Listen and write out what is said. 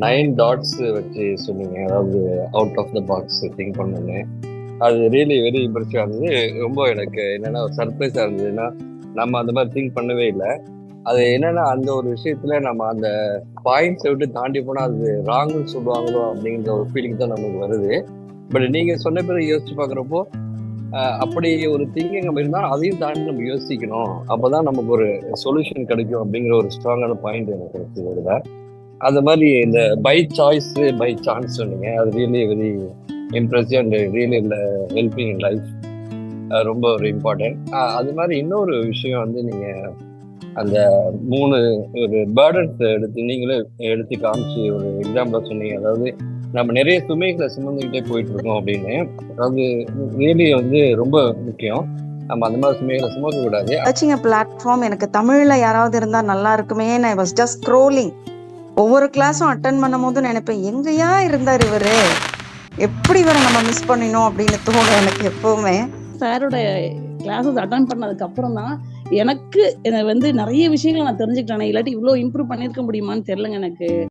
9 dots வச்சு சொன்னீங்க. அதாவது out of the box think பண்ணணும்னு. அது ரியலி வெரி இம்ப்ரெசிவா இருந்தது. ரொம்ப எனக்கு என்னன்னா சர்ப்ரைஸா இருந்தது. ஏன்னா நம்ம அந்த மாதிரி திங்க் பண்ணவே இல்லை. அது என்னன்னா அந்த ஒரு விஷயத்துல நம்ம அந்த பாயிண்ட்ஸை விட்டு தாண்டி போனா அது ராங்குன்னு சொல்லுவாங்களோ அப்படிங்கிற ஒரு ஃபீலிங் தான் நமக்கு வருது. பட் நீங்க சொன்ன பிறகு யோசிச்சு பார்க்குறப்போ அப்படி ஒரு திங்கிங் நம்ம இருந்தால் அதையும் தாண்டி நம்ம யோசிக்கணும். அப்பதான் நமக்கு ஒரு சொல்யூஷன் கிடைக்கும் அப்படிங்கிற ஒரு ஸ்ட்ராங்கான பாயிண்ட் எனக்கு கிடைச்சது இதுல. அந்த மாதிரி இந்த பை சாய்ஸ் பை சான்ஸ் சொன்னீங்க. அது really very impressive and really helping in life. ரொம்ப ஒரு இம்பார்ட்டன்ட். அது மாதிரி இன்னொரு விஷயம் வந்து நீங்க அந்த 3 ஒரு பேர்டன்ஸ் எடுத்து நீங்களே எடுத்து காமிச்சு ஒரு எக்ஸாம்பிளா சொன்னீங்க. அதாவது நம்ம நிறைய சுமைகளை சுமந்துக்கிட்டே போயிட்டு இருக்கோம் அப்படின்னு. அது ரியலி வந்து ரொம்ப முக்கியம். நம்ம அந்த மாதிரி சுமைகளை சுமக்க கூடாது. சர்ச்சிங் பிளாட்ஃபார்ம் எனக்கு தமிழ்ல யாராவது இருந்தா நல்லா இருக்குமே. I was just scrolling. ஒவ்வொரு கிளாஸும் அட்டன் பண்ணும் போது நினைப்பேன், எங்கயா இருந்தார் இவரு, எப்படி இவரை நம்ம மிஸ் பண்ணினோம் அப்படின்னு தோணும் எனக்கு எப்பவுமே. சாரோட கிளாஸஸ் அட்டன் பண்ணதுக்கு அப்புறம் தான் எனக்கு வந்து நிறைய விஷயங்களை நான் தெரிஞ்சுக்கிட்டேன். இல்லாட்டி இவ்வளோ இம்ப்ரூவ் பண்ணியிருக்க முடியுமான்னு தெரியலங்க எனக்கு.